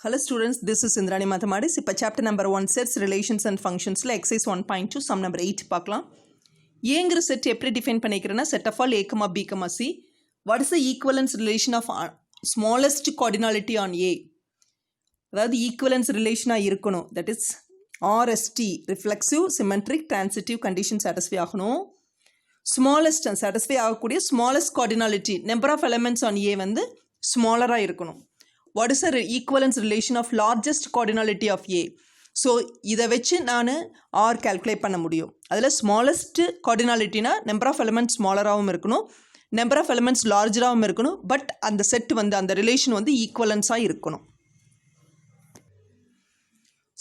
Hello students, this is Indrani Mathematics. இப்போ chapter number 1 sets, relations and functions ல exercise 1.2 sum number 8 பார்க்கலாம். ஏங்கிற set எப்படி define பண்ணிக்கிறேன்னா set of all a, b, c. What is the equivalence relation of smallest cardinality on A? அதாவது equivalence relation இருக்கணும். That is RST, reflexive, symmetric, transitive condition satisfy ஆகணும். Smallest satisfy ஆகக்கூடிய smallest cardinality, number of elements on A வந்து smaller இருக்கணும். What is the equivalence relation of largest cardinality of A? So, இதை வச்சு நான் R calculate பண்ண முடியும். அதில் smallest cardinalityனா number of elements smallerாகவும் இருக்கணும், number of elements largerாகவும் இருக்கணும், but அந்த set வந்து அந்த relation வந்து equivalenceஆ இருக்கணும்.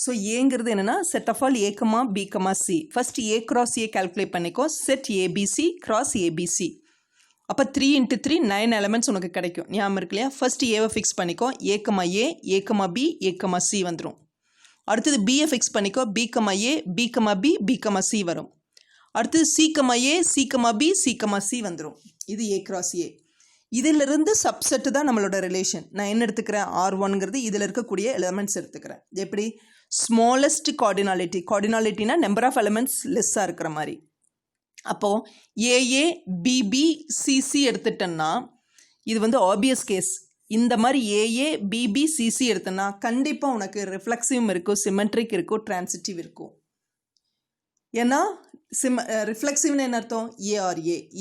So, ஏங்கிறது என்னன்னா set of all A, B, C. First A cross A calculate பண்ணிக்கோ, set ABC cross ABC. அப்போ 3 into 3 9 elements உனக்கு கிடைக்கும். ஞாபகம் இருக்கு இல்லையா? ஃபர்ஸ்ட் ஏவை ஃபிக்ஸ் பண்ணிக்கோ, A, B, A, C வந்துடும். அடுத்தது பியை ஃபிக்ஸ் பண்ணிக்கோ, B, B, B, C வரும். அடுத்தது C, B, C வந்துடும். இது A cross A. இதிலிருந்து சப்செட்டு தான் நம்மளோட ரிலேஷன். நான் என்ன எடுத்துக்கிறேன்? R1ங்கிறது இதில் இருக்கக்கூடிய எலிமெண்ட்ஸ் எடுத்துக்கிறேன். எப்படி? ஸ்மாலஸ்ட் கார்டினாலிட்டினா நம்பர் ஆஃப் எலிமெண்ட்ஸ் லெஸ்ஸாக இருக்கிற மாதிரி. அப்போது ஏஏ பிபி சிசி எடுத்துட்டேன்னா இது வந்து ஆப்வியஸ் கேஸ். இந்த மாதிரி ஏஏ பிபி சிசி எடுத்தேன்னா கண்டிப்பாக உனக்கு ரிஃப்ளெக்சிவும் இருக்கும், சிமெட்ரிக் இருக்கும், டிரான்சிட்டிவ் இருக்கும். ஏன்னா ரிஃப்ளெக்சிவ்னு என்ன அர்த்தம்?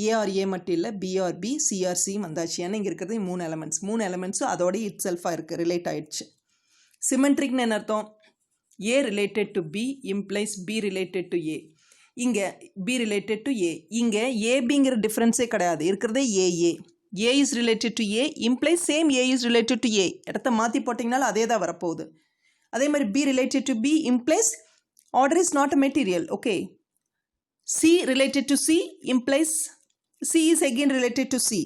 ஏஆர்ஏ மட்டும் இல்லை, பிஆர்பி சிஆர்சி வந்தாச்சு. ஏன்னா இங்கே இருக்கிறது 3 எலமெண்ட்ஸும் அதோட இட் செல்ஃபாக இருக்குது, ரிலேட் ஆகிடுச்சு. சிமெட்ரிக்னு என்ன அர்த்தம்? A related to B implies B related to A. இங்கே பி ரிலேட்டட் டு ஏ. இங்கே ஏபிங்கிற டிஃப்ரென்ஸே கிடையாது, இருக்கிறதே A A. A is related to A implies same A is related to A. இடத்த மாற்றி போட்டிங்கனாலும் அதே தான் வரப்போகுது. அதே மாதிரி B related to B implies order is not a material. Okay. C related to C implies C is again related to C.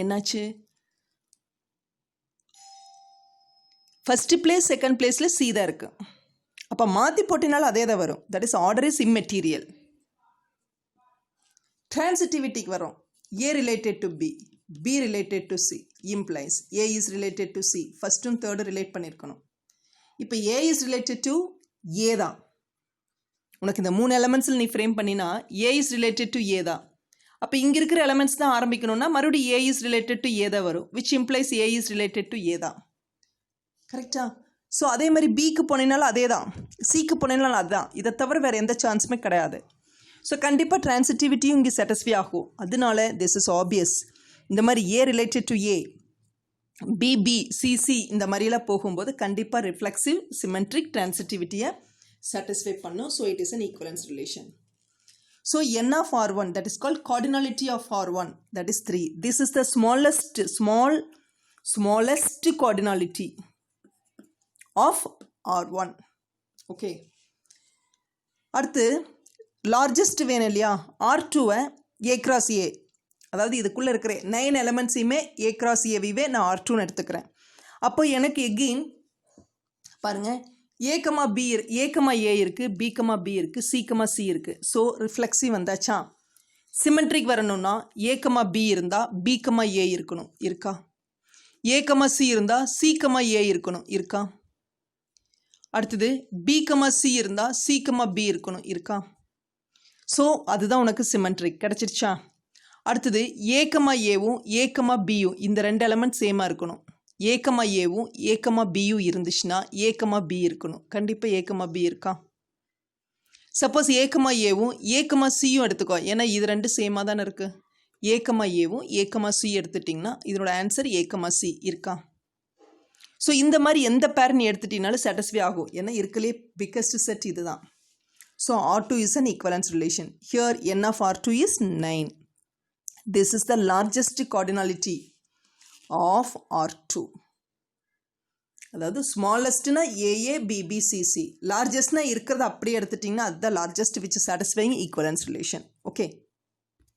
என்னாச்சு? First place second பிளேஸில் சி தான் இருக்குது. அப்போ மாற்றி போட்டினாலும் அதே தான் வரும். That is order is immaterial. டிரான்சிட்டிவிட்டிக்கு வரும். A related to B, B related to C implies A is related to C. ஃபஸ்ட்டும் தேர்டும் ரிலேட் பண்ணியிருக்கணும். இப்போ A is related to A தான். உனக்கு இந்த 3 எலமெண்ட்ஸில் நீ ஃப்ரேம் பண்ணினா A is related to A தான். அப்போ இங்கே இருக்கிற எலமெண்ட்ஸ் தான் ஆரம்பிக்கணும்னா மறுபடியும் A is related to A தான் வரும், which implies A is related to A தான். கரெக்டா? ஸோ அதே மாதிரி பிக்கு போனீங்கனாலும் அதே தான், சிக்கு போனீங்கனாலும் அதுதான். இதை தவிர வேறு எந்த சான்ஸுமே கிடையாது. ஸோ கண்டிப்பாக டிரான்சிட்டிவிட்டியும் இங்கே சாட்டிஸ்ஃபை ஆகும். அதனால திஸ் இஸ் ஆப்வியஸ். இந்த மாதிரி A related to A, B B C C இந்த மாதிரிலாம் போகும்போது கண்டிப்பாக ரிஃப்ளெக்சிவ் சிமெட்ரிக் டிரான்சிட்டிவிட்டியை சாட்டிஸ்ஃபை பண்ணும். So it is an equivalence relation. So N of R1 that is called cardinality of R1, that is 3. This is the smallest cardinality of R1. Okay. அடுத்து largest வேணும் இல்லையா? R2வை A cross A, அதாவது இதுக்குள்ளே இருக்கிற 9 எலமெண்ட்ஸையுமே A cross Aவே நான் R2ன்னு எடுத்துக்கிறேன். அப்போ எனக்கு எகெயின் பாருங்கள், A, A இருக்குது, B, B இருக்குது, C, C இருக்குது. ஸோ ரிஃப்ளெக்சிவ் வந்தாச்சா? சிமெட்ரிக் வரணும்னா A, B இருந்தால் B, A இருக்கணும், இருக்கா? A, C இருந்தால் C, A இருக்கணும், இருக்கா? அடுத்தது B, C இருந்தால் C, B இருக்கணும், இருக்கா? ஸோ அதுதான் உனக்கு சிமெட்ரிக் கிடச்சிருச்சா? அடுத்தது A, Aவும் A, Bயும் இந்த 2 எலமெண்ட் சேமாக இருக்கணும். A, Aவும் A, Bயும் இருந்துச்சுன்னா A, B இருக்கணும். கண்டிப்பாக A, B இருக்கா? சப்போஸ் A, Aவும் A, Cயும் எடுத்துக்கோ, ஏன்னா இது 2 சேமாக தானே இருக்குது. A, Aவும் A, C எடுத்துட்டிங்கன்னா இதனோட ஆன்சர் A, C இருக்கா? ஸோ இந்த மாதிரி எந்த பேர் நீ எடுத்துட்டீங்கனாலும் சாட்டிஸ்ஃபை ஆகும். ஏன்னா இருக்கலே பிக்கஸ்ட் செட் இது தான். So R2 is an equivalence relation. Here n of R2 is 9. This is the largest cardinality of R2. அதாவது ஸ்மாலஸ்ட்னா ஏஏ பிபி சிசி, லார்ஜஸ்ட்னா இருக்கிறத அப்படியே எடுத்துட்டிங்கன்னா அதுதான் largest which satisfying equivalence relation. Okay.